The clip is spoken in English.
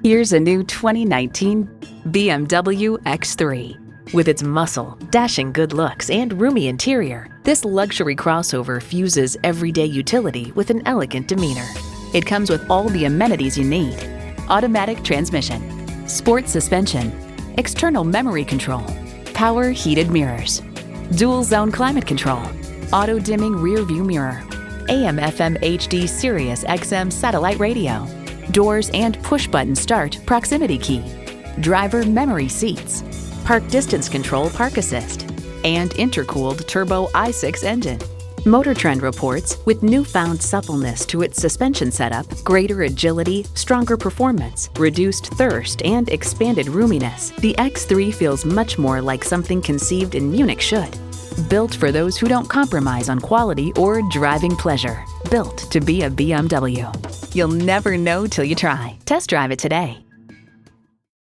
Here's a new 2019 BMW X3. With its muscle, dashing good looks, and roomy interior, this luxury crossover fuses everyday utility with an elegant demeanor. It comes with all the amenities you need: automatic transmission, sport suspension, external memory control, power heated mirrors, dual zone climate control, auto dimming rear view mirror, AM/FM HD SiriusXM Satellite Radio, doors and push-button start proximity key, driver memory seats, park distance control park assist, and intercooled turbo i6 engine. Motor Trend reports, with newfound suppleness to its suspension setup, greater agility, stronger performance, reduced thirst, and expanded roominess, the X3 feels much more like something conceived in Munich should. Built for those who don't compromise on quality or driving pleasure. Built to be a BMW. You'll never know till you try. Test drive it today.